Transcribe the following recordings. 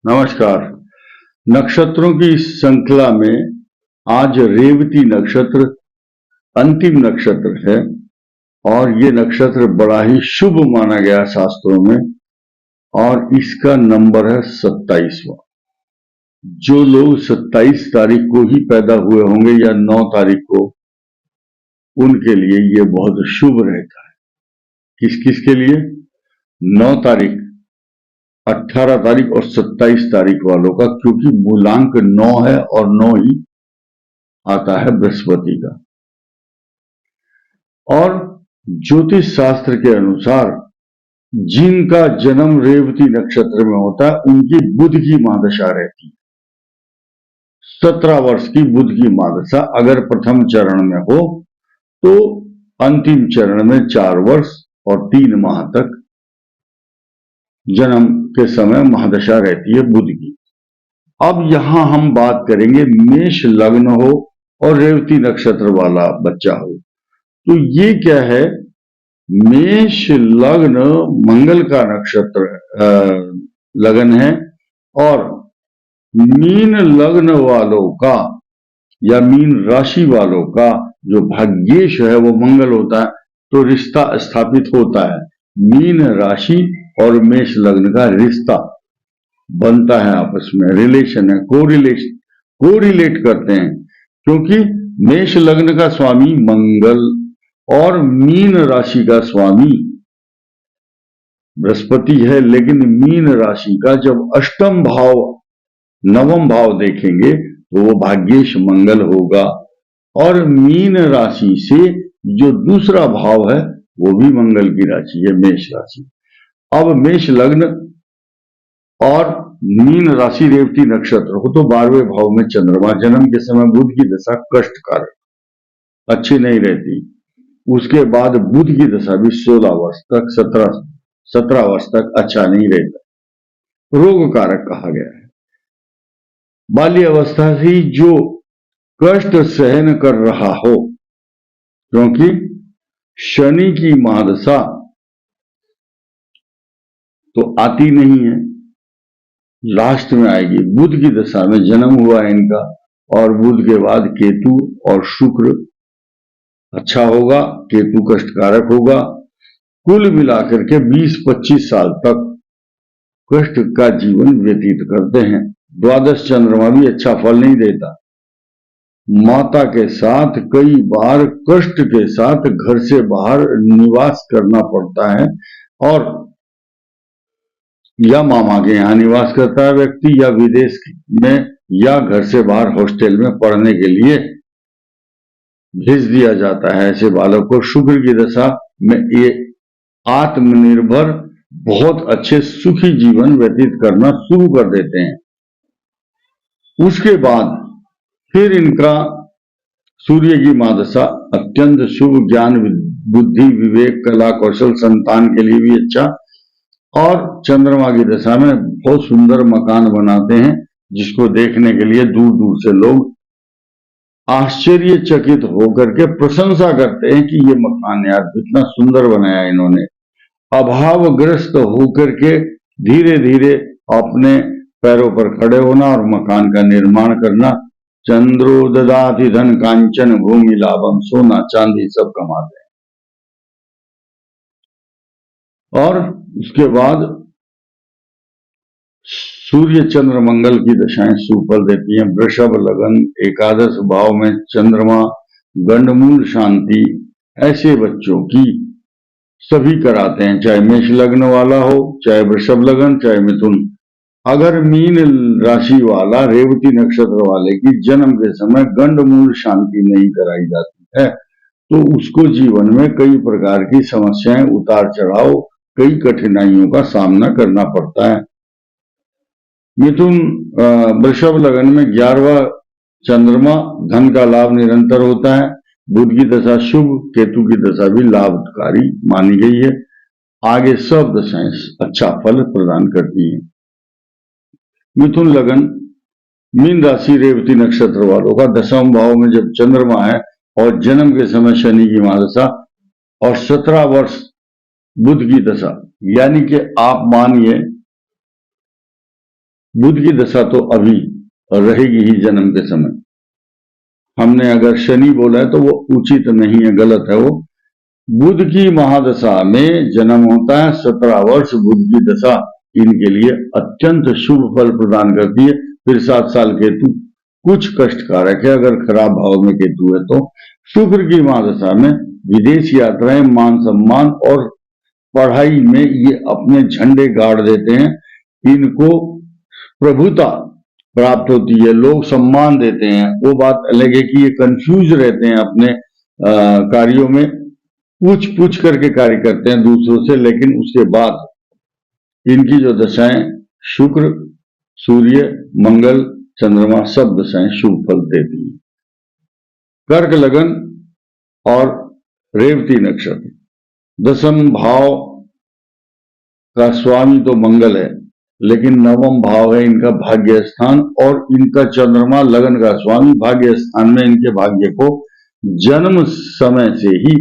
नमस्कार। नक्षत्रों की इस श्रृंखला में आज रेवती नक्षत्र अंतिम नक्षत्र है और ये नक्षत्र बड़ा ही शुभ माना गया शास्त्रों में और इसका नंबर है 27वां। जो लोग 27 तारीख को ही पैदा हुए होंगे या 9 तारीख को, उनके लिए ये बहुत शुभ रहता है। किस किस के लिए? 9 तारीख, 18 तारीख और 27 तारीख वालों का, क्योंकि मूलांक 9 है और 9 ही आता है बृहस्पति का। और ज्योतिष शास्त्र के अनुसार जिनका जन्म रेवती नक्षत्र में होता है उनकी बुध की महादशा रहती है। 17 वर्ष की बुध की महादशा अगर प्रथम चरण में हो तो अंतिम चरण में 4 वर्ष और 3 माह तक जन्म के समय महादशा रहती है बुध की। अब यहां हम बात करेंगे मेष लग्न हो और रेवती नक्षत्र वाला बच्चा हो, तो ये क्या है? मेष लग्न मंगल का नक्षत्र लगन है और मीन लग्न वालों का या मीन राशि वालों का जो भाग्येश है वो मंगल होता है, तो रिश्ता स्थापित होता है। मीन राशि और मेष लग्न का रिश्ता बनता है, आपस में रिलेशन है, कोरिलेट करते हैं, क्योंकि मेष लग्न का स्वामी मंगल और मीन राशि का स्वामी बृहस्पति है। लेकिन मीन राशि का जब अष्टम भाव नवम भाव देखेंगे तो वो भाग्येश मंगल होगा और मीन राशि से जो दूसरा भाव है वो भी मंगल की राशि है, मेष राशि। अब मेष लग्न और मीन राशि रेवती नक्षत्र हो तो 12वें भाव में चंद्रमा, जन्म के समय बुध की दशा कष्टकारक, अच्छी नहीं रहती। उसके बाद बुध की दशा भी 16 वर्ष तक 17 वर्ष तक अच्छा नहीं रहता, रोग कारक कहा गया है। बाल्य अवस्था से ही जो कष्ट सहन कर रहा हो, क्योंकि शनि की महादशा तो आती नहीं है, लास्ट में आएगी। बुध की दशा में जन्म हुआ है इनका और बुध के बाद केतु और शुक्र अच्छा होगा, केतु कष्टकारक होगा। कुल मिलाकर के 20-25 साल तक कष्ट का जीवन व्यतीत करते हैं। द्वादश चंद्रमा भी अच्छा फल नहीं देता। माता के साथ कई बार कष्ट के साथ घर से बाहर निवास करना पड़ता है और या मामा के यहाँ निवास करता है व्यक्ति, या विदेश में या घर से बाहर हॉस्टल में पढ़ने के लिए भेज दिया जाता है ऐसे बालक को। शुक्र की दशा में ये आत्मनिर्भर बहुत अच्छे सुखी जीवन व्यतीत करना शुरू कर देते हैं। उसके बाद फिर इनका सूर्य की महादशा अत्यंत शुभ, ज्ञान बुद्धि विवेक कला कौशल संतान के लिए भी अच्छा, और चंद्रमा की दशा में बहुत सुंदर मकान बनाते हैं जिसको देखने के लिए दूर दूर से लोग आश्चर्यचकित होकर के प्रशंसा करते हैं कि ये मकान यार कितना सुंदर बनाया इन्होंने। अभावग्रस्त होकर के धीरे धीरे अपने पैरों पर खड़े होना और मकान का निर्माण करना। चंद्रो ददाति धन कांचन भूमि लाभम, सोना चांदी सब कमाते हैं। और उसके बाद सूर्य चंद्र मंगल की दशाएं सुफल देती हैं। वृषभ लगन, एकादश भाव में चंद्रमा, गंडमूल शांति, ऐसे बच्चों की सभी कराते हैं, चाहे मेष लग्न वाला हो, चाहे वृषभ लगन, चाहे मिथुन। अगर मीन राशि वाला रेवती नक्षत्र वाले की जन्म के समय गंडमूल शांति नहीं कराई जाती है तो उसको जीवन में कई प्रकार की समस्याएं, उतार चढ़ाव, कई कठिनाइयों का सामना करना पड़ता है। मिथुन वृषभ लगन में 11वां चंद्रमा, धन का लाभ निरंतर होता है। बुध की दशा शुभ, केतु की दशा भी लाभकारी मानी गई है। आगे सब दशाएं अच्छा फल प्रदान करती हैं। मिथुन लगन मीन राशि रेवती नक्षत्र वालों का 10वें भाव में जब चंद्रमा है और जन्म के समय शनि की महादशा और 17 वर्ष बुध की दशा, यानी कि आप मानिए बुध की दशा तो अभी रहेगी ही जन्म के समय। हमने अगर शनि बोला है तो वो उचित नहीं है, गलत है वो। बुध की महादशा में जन्म होता है। 17 वर्ष बुध की दशा इनके लिए अत्यंत शुभ फल प्रदान करती है। फिर 7 साल केतु कुछ कष्टकारक है अगर खराब भाव में केतु है तो। शुक्र की महादशा में विदेश यात्राएं, मान सम्मान और पढ़ाई में ये अपने झंडे गाड़ देते हैं। इनको प्रभुता प्राप्त होती है, लोग सम्मान देते हैं। वो बात अलग है कि ये कंफ्यूज रहते हैं अपने कार्यों में, पूछ पूछ करके कार्य करते हैं दूसरों से, लेकिन उसके बाद इनकी जो दशाएं शुक्र, सूर्य, मंगल, चंद्रमा सब दशाएं शुभ फल देती हैं। कर्क लगन और रेवती नक्षत्र, दशम भाव का स्वामी तो मंगल है, लेकिन नवम भाव है इनका भाग्य स्थान, और इनका चंद्रमा लगन का स्वामी भाग्य स्थान में इनके भाग्य को जन्म समय से ही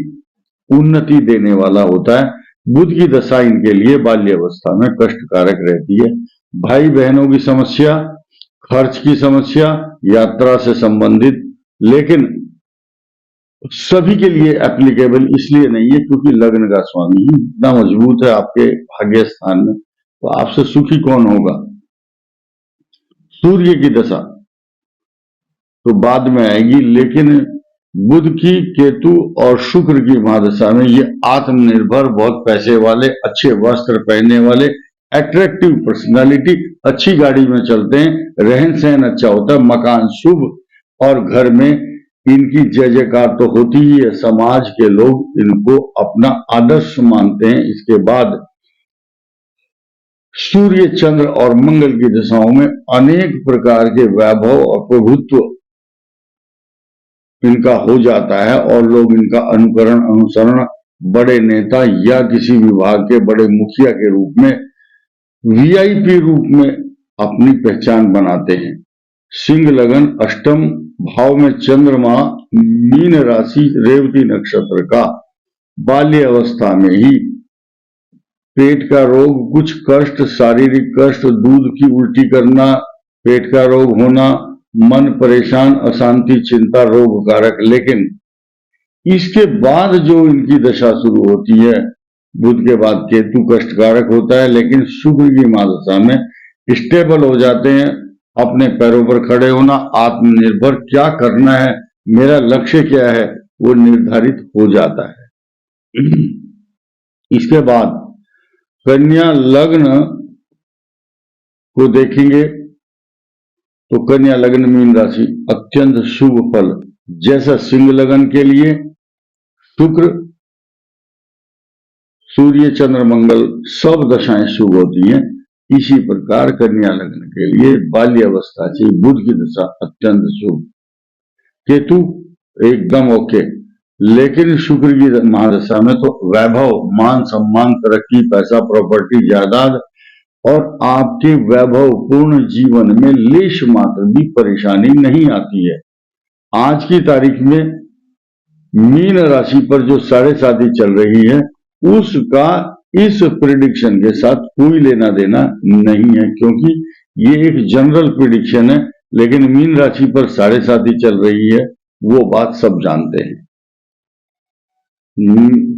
उन्नति देने वाला होता है। बुध की दशा इनके लिए बाल्यावस्था में कष्टकारक रहती है। भाई बहनों की समस्या, खर्च की समस्या, यात्रा से संबंधित, लेकिन सभी के लिए एप्लीकेबल इसलिए नहीं है क्योंकि लग्न का स्वामी ही इतना मजबूत है आपके भाग्य स्थान में, तो आपसे सुखी कौन होगा। सूर्य की दशा तो बाद में आएगी, लेकिन बुध की, केतु और शुक्र की महादशा में ये आत्मनिर्भर, बहुत पैसे वाले, अच्छे वस्त्र पहनने वाले, अट्रैक्टिव पर्सनालिटी, अच्छी गाड़ी में चलते हैं, रहन सहन अच्छा होता है, मकान शुभ, और घर में इनकी जय जयकार तो होती ही है। समाज के लोग इनको अपना आदर्श मानते हैं। इसके बाद सूर्य, चंद्र और मंगल की दशाओं में अनेक प्रकार के वैभव और प्रभुत्व इनका हो जाता है, और लोग इनका अनुकरण, अनुसरण बड़े नेता या किसी विभाग के बड़े मुखिया के रूप में, वीआईपी रूप में अपनी पहचान बनाते हैं। सिंह लगन, अष्टम भाव में चंद्रमा, मीन राशि, रेवती नक्षत्र का, बाल्य अवस्था में ही पेट का रोग, कुछ कष्ट, शारीरिक कष्ट, दूध की उल्टी करना, पेट का रोग होना, मन परेशान, अशांति, चिंता रोग कारक। लेकिन इसके बाद जो इनकी दशा शुरू होती है, बुध के बाद केतु कष्टकारक होता है, लेकिन शुक्र की महादशा में स्टेबल हो जाते हैं, अपने पैरों पर खड़े होना, आत्मनिर्भर, क्या करना है, मेरा लक्ष्य क्या है, वो निर्धारित हो जाता है। इसके बाद कन्या लग्न को देखेंगे तो कन्या लग्न मीन राशि अत्यंत शुभ फल, जैसा सिंह लगन के लिए शुक्र, सूर्य, चंद्र, मंगल सब दशाएं शुभ होती हैं, इसी प्रकार कन्या लग्न के लिए बाल्यावस्था से बुध की दशा अत्यंत शुभ। केतु एकदम ओके, लेकिन शुक्र की महादशा में तो वैभव, मान सम्मान, तरक्की, पैसा, प्रॉपर्टी, जायदाद, और आपके वैभव पूर्ण जीवन में लेश मात्र भी परेशानी नहीं आती है। आज की तारीख में मीन राशि पर जो 7.5 चल रही है, उसका इस प्रिडिक्शन के साथ कोई लेना देना नहीं है, क्योंकि ये एक जनरल प्रिडिक्शन है, लेकिन मीन राशि पर 7.5 चल रही है, वो बात सब जानते हैं।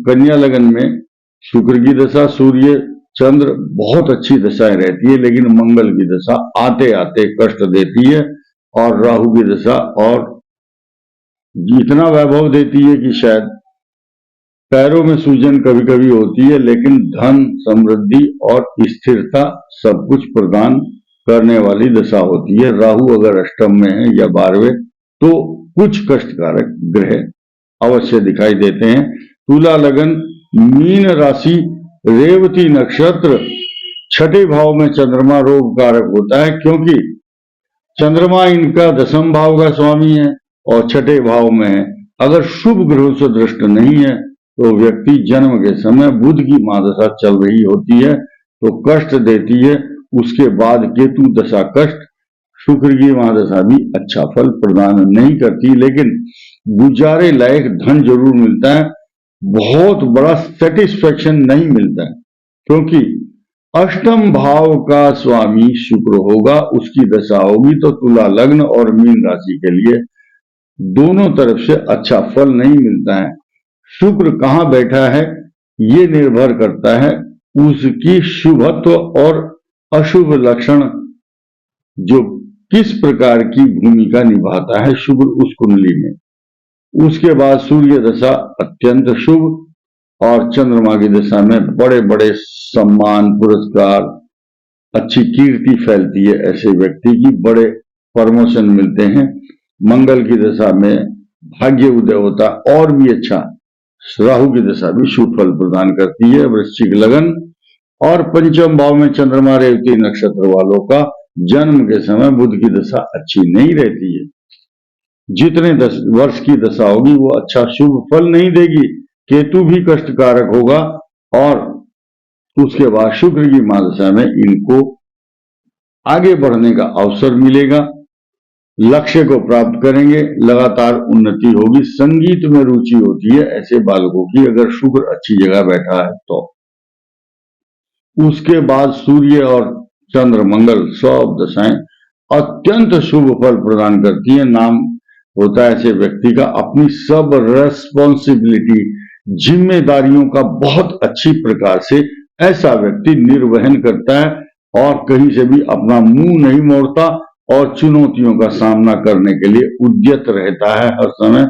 कन्या लगन में शुक्र की दशा, सूर्य, चंद्र बहुत अच्छी दशाएं रहती है, लेकिन मंगल की दशा आते आते कष्ट देती है, और राहु की दशा और इतना वैभव देती है कि शायद पैरों में सूजन कभी कभी होती है, लेकिन धन, समृद्धि और स्थिरता सब कुछ प्रदान करने वाली दशा होती है। राहु अगर अष्टम में है या 12वें तो कुछ कष्टकारक ग्रह अवश्य दिखाई देते हैं। तुला लगन, मीन राशि, रेवती नक्षत्र, छठे भाव में चंद्रमा रोग कारक होता है, क्योंकि चंद्रमा इनका 10वें भाव का स्वामी है और छठे भाव में है। अगर शुभ ग्रहों से दृष्ट नहीं है तो व्यक्ति जन्म के समय बुध की महादशा चल रही होती है तो कष्ट देती है, उसके बाद केतु दशा कष्ट, शुक्र की महादशा भी अच्छा फल प्रदान नहीं करती, लेकिन गुजारे लायक धन जरूर मिलता है, बहुत बड़ा सेटिस्फेक्शन नहीं मिलता है, क्योंकि अष्टम भाव का स्वामी शुक्र होगा, उसकी दशा होगी तो तुला लग्न और मीन राशि के लिए दोनों तरफ से अच्छा फल नहीं मिलता है। शुक्र कहाँ बैठा है ये निर्भर करता है उसकी शुभत्व और अशुभ लक्षण, जो किस प्रकार की भूमिका निभाता है शुक्र उस कुंडली में। उसके बाद सूर्य दशा अत्यंत शुभ और चंद्रमा की दशा में बड़े बड़े सम्मान, पुरस्कार, अच्छी कीर्ति फैलती है, ऐसे व्यक्ति की बड़े प्रमोशन मिलते हैं। मंगल की दशा में भाग्य उदय होता और भी अच्छा। राहु की दशा भी शुभ फल प्रदान करती है। वृश्चिक लगन और पंचम भाव में चंद्रमा रेवती नक्षत्र वालों का जन्म के समय बुध की दशा अच्छी नहीं रहती है। जितने वर्ष की दशा होगी वो अच्छा शुभ फल नहीं देगी। केतु भी कष्टकारक होगा और उसके बाद शुक्र की महादशा में इनको आगे बढ़ने का अवसर मिलेगा, लक्ष्य को प्राप्त करेंगे, लगातार उन्नति होगी। संगीत में रुचि होती है ऐसे बालकों की, अगर शुक्र अच्छी जगह बैठा है तो। उसके बाद सूर्य और चंद्र मंगल सब दशाएं अत्यंत शुभ फल प्रदान करती है। नाम होता है ऐसे व्यक्ति का अपनी सब रेस्पॉन्सिबिलिटी, जिम्मेदारियों का बहुत अच्छी प्रकार से ऐसा व्यक्ति निर्वहन करता है और कहीं से भी अपना मुंह नहीं मोड़ता और चुनौतियों का सामना करने के लिए उद्यत रहता है हर समय।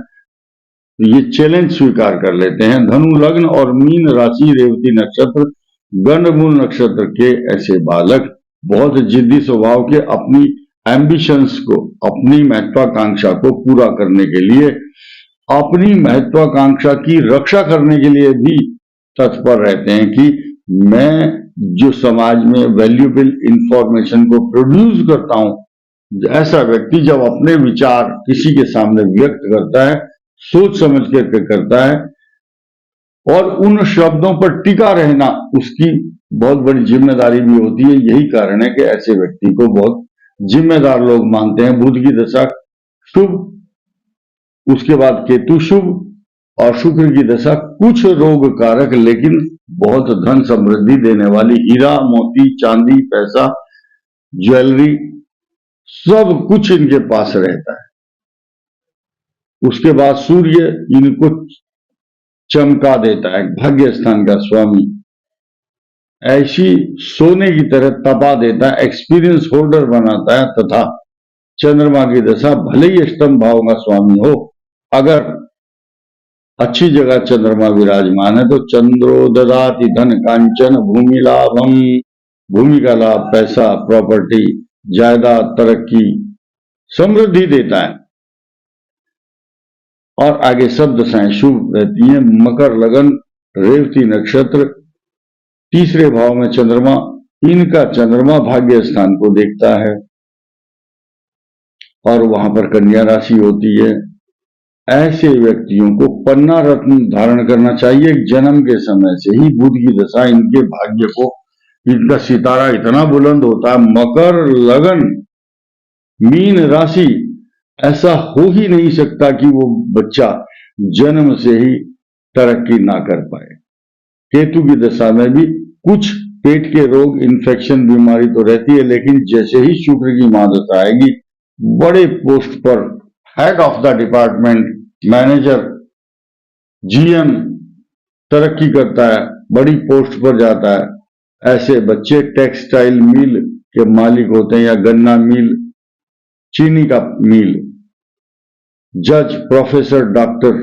ये चैलेंज स्वीकार कर लेते हैं। धनु लग्न और मीन राशि रेवती नक्षत्र गंडमूल नक्षत्र के ऐसे बालक बहुत जिद्दी स्वभाव के, अपनी एम्बिशंस को, अपनी महत्वाकांक्षा को पूरा करने के लिए, अपनी महत्वाकांक्षा की रक्षा करने के लिए भी तत्पर रहते हैं कि मैं जो समाज में वैल्यूएबल इंफॉर्मेशन को प्रोड्यूस करता हूं, ऐसा व्यक्ति जब अपने विचार किसी के सामने व्यक्त करता है, सोच समझ कर करता है और उन शब्दों पर टिका रहना उसकी बहुत बड़ी जिम्मेदारी भी होती है। यही कारण है कि ऐसे व्यक्ति को बहुत जिम्मेदार लोग मानते हैं। बुध की दशा शुभ, उसके बाद केतु शुभ और शुक्र की दशा कुछ रोग कारक लेकिन बहुत धन समृद्धि देने वाली, हीरा मोती चांदी पैसा ज्वेलरी सब कुछ इनके पास रहता है। उसके बाद सूर्य इनको चमका देता है, भाग्य स्थान का स्वामी, ऐसी सोने की तरह तपा देता है, एक्सपीरियंस होल्डर बनाता है। तथा चंद्रमा की दशा भले ही अष्टम भाव का स्वामी हो, अगर अच्छी जगह चंद्रमा विराजमान है तो चंद्रो ददाति धन कांचन भूमि लाभम, भूमि का लाभ, पैसा, प्रॉपर्टी, जायदाद, तरक्की, समृद्धि देता है। और आगे सब दशाएं शुभ रहती हैं। मकर लगन रेवती नक्षत्र तीसरे भाव में चंद्रमा, इनका चंद्रमा भाग्य स्थान को देखता है और वहां पर कन्या राशि होती है। ऐसे व्यक्तियों को पन्ना रत्न धारण करना चाहिए। जन्म के समय से ही बुध की दशा इनके भाग्य को, इनका सितारा इतना बुलंद होता है। मकर लगन मीन राशि, ऐसा हो ही नहीं सकता कि वो बच्चा जन्म से ही तरक्की ना कर पाए। केतु की दशा में भी कुछ पेट के रोग, इन्फेक्शन, बीमारी तो रहती है, लेकिन जैसे ही शुक्र की महादशा आएगी, बड़े पोस्ट पर head of the department, manager, GM तरक्की करता है, बड़ी पोस्ट पर जाता है। ऐसे बच्चे टेक्सटाइल मिल के मालिक होते हैं या गन्ना मिल, चीनी का मिल, जज, प्रोफेसर, डॉक्टर,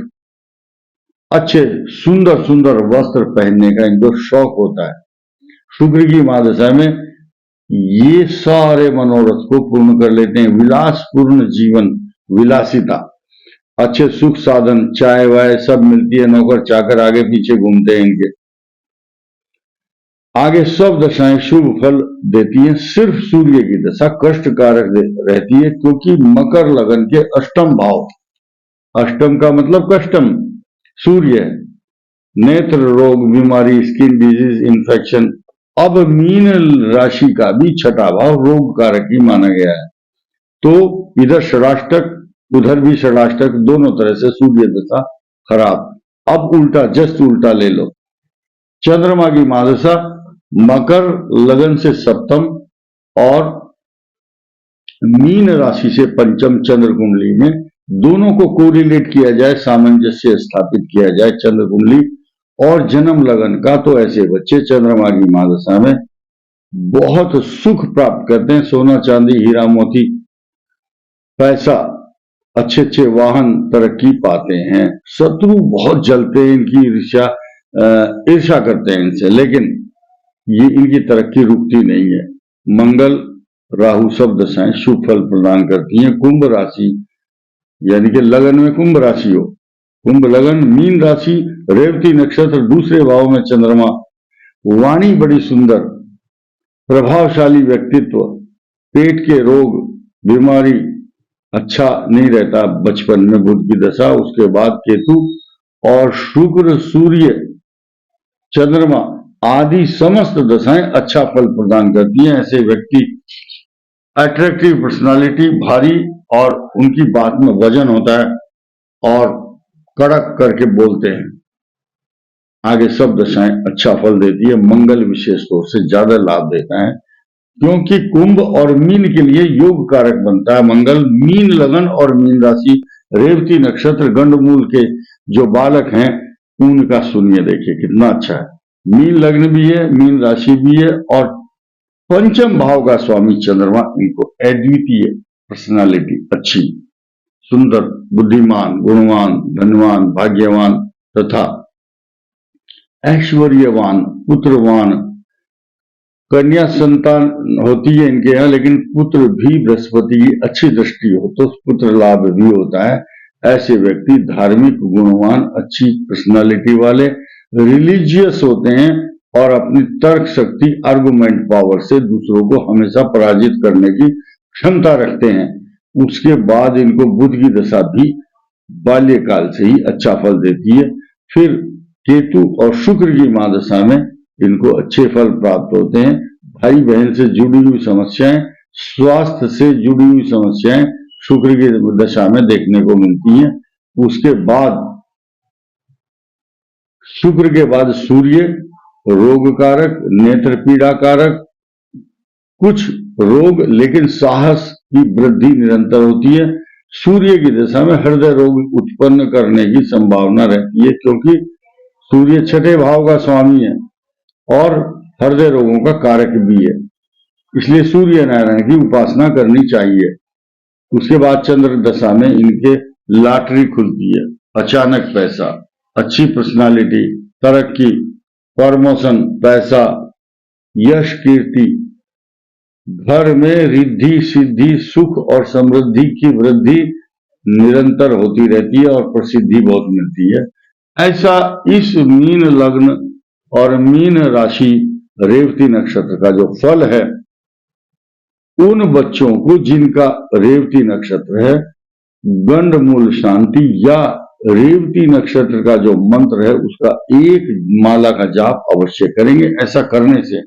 अच्छे सुंदर सुंदर वस्त्र पहनने का इनको शौक होता है। शुक्र की महादशा में ये सारे मनोरथ को पूर्ण कर लेते हैं। विलासपूर्ण जीवन, विलासिता, अच्छे सुख साधन, चाय वाय सब मिलती है, नौकर चाकर आगे पीछे घूमते हैं इनके। आगे सब दशाएं शुभ फल देती हैं। सिर्फ सूर्य की दशा कष्टकारक रहती है, क्योंकि मकर लगन के अष्टम भाव, अष्टम का मतलब कष्टम, सूर्य, नेत्र रोग, बीमारी, स्किन डिजीज, इन्फेक्शन। अब मीन राशि का भी छठा भाव रोग कारक ही माना गया है, तो इधर षडाष्टक उधर भी षडाष्टक, दोनों तरह से सूर्य दशा खराब। अब उल्टा, जस्ट उल्टा ले लो, चंद्रमा की महादशा मकर लगन से सप्तम और मीन राशि से पंचम चंद्र कुंडली में, दोनों को कोरिलेट किया जाए, सामंजस्य स्थापित किया जाए चंद्र कुंडली और जन्म लगन का, तो ऐसे बच्चे चंद्रमा की महादशा में बहुत सुख प्राप्त करते हैं। सोना चांदी हीरा मोती पैसा, अच्छे अच्छे वाहन, तरक्की पाते हैं। शत्रु बहुत जलते हैं, इनकी ईर्ष्या करते हैं इनसे, लेकिन ये इनकी तरक्की रुकती नहीं है। मंगल राहु सब दशाएं शुभ फल प्रदान करती हैं। कुंभ राशि यानी कि लगन में कुंभ राशि हो, कुंभ लगन, मीन राशि, रेवती नक्षत्र, दूसरे भाव में चंद्रमा, वाणी बड़ी सुंदर, प्रभावशाली व्यक्तित्व, पेट के रोग बीमारी अच्छा नहीं रहता बचपन में, बुध की दशा, उसके बाद केतु और शुक्र सूर्य चंद्रमा आदि समस्त दशाएं अच्छा फल प्रदान करती हैं। ऐसे व्यक्ति अट्रैक्टिव पर्सनालिटी, भारी, और उनकी बात में वजन होता है और कड़क करके बोलते हैं। आगे सब दशाएं अच्छा फल देती है। मंगल विशेष तौर से ज्यादा लाभ देता है, क्योंकि कुंभ और मीन के लिए योग कारक बनता है मंगल। मीन लगन और मीन राशि, रेवती नक्षत्र, गंडमूल के जो बालक हैं उनका सुनिए, देखिए कितना अच्छा है। मीन लग्न भी है, मीन राशि भी है और पंचम भाव का स्वामी चंद्रमा, इनको अद्वितीय पर्सनालिटी, अच्छी, सुंदर, बुद्धिमान, गुणवान, धनवान, भाग्यवान तथा ऐश्वर्यवान, पुत्रवान, कन्या संतान होती है इनके यहाँ, लेकिन पुत्र भी बृहस्पति की अच्छी दृष्टि हो तो पुत्र लाभ भी होता है। ऐसे व्यक्ति धार्मिक, गुणवान, अच्छी पर्सनालिटी वाले, रिलीजियस होते हैं और अपनी तर्क शक्ति, आर्गुमेंट पावर से दूसरों को हमेशा पराजित करने की क्षमता रखते हैं। उसके बाद इनको बुध की दशा भी बाल्यकाल से ही अच्छा फल देती है। फिर केतु और शुक्र की महादशा में इनको अच्छे फल प्राप्त होते हैं। भाई बहन से जुड़ी हुई समस्याएं, स्वास्थ्य से जुड़ी हुई समस्याएं शुक्र की दशा में देखने को मिलती हैं। उसके बाद शुक्र के बाद सूर्य रोग कारक, नेत्र पीड़ा कारक, कुछ रोग, लेकिन साहस की वृद्धि निरंतर होती है। सूर्य की दशा में हृदय रोग उत्पन्न करने की संभावना रहती है, क्योंकि सूर्य छठे भाव का स्वामी है और हृदय रोगों का कारक भी है, इसलिए सूर्य नारायण की उपासना करनी चाहिए। उसके बाद चंद्र दशा में इनके लॉटरी खुलती है, अचानक पैसा, अच्छी पर्सनालिटी, तरक्की, प्रमोशन, पैसा, यश, कीर्ति, घर में रिद्धि सिद्धि, सुख और समृद्धि की वृद्धि निरंतर होती रहती है और प्रसिद्धि बहुत मिलती है। ऐसा इस मीन लग्न और मीन राशि रेवती नक्षत्र का जो फल है, उन बच्चों को जिनका रेवती नक्षत्र है, गंडमूल शांति या रेवती नक्षत्र का जो मंत्र है उसका एक माला का जाप अवश्य करेंगे। ऐसा करने से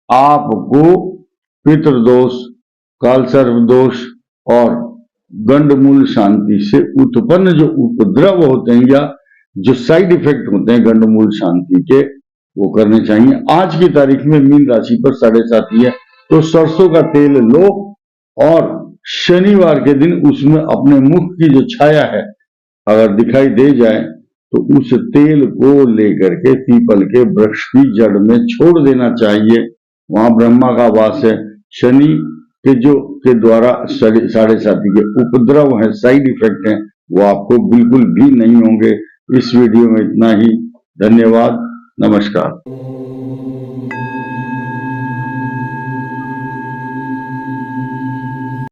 आपको पितृदोष, कालसर्प दोष और गंडमूल शांति से उत्पन्न जो उपद्रव होते हैं या जो साइड इफेक्ट होते हैं गंडमूल शांति के, वो करने चाहिए। आज की तारीख में मीन राशि पर 7.5 है, तो सरसों का तेल लो और शनिवार के दिन उसमें अपने मुख की जो छाया है अगर दिखाई दे जाए तो उस तेल को लेकर के पीपल के वृक्ष की जड़ में छोड़ देना चाहिए। वहां ब्रह्मा का वास है। शनि के द्वारा 7.5 के उपद्रव है, साइड इफेक्ट है, वो आपको बिल्कुल भी नहीं होंगे। इस वीडियो में इतना ही। धन्यवाद, नमस्कार।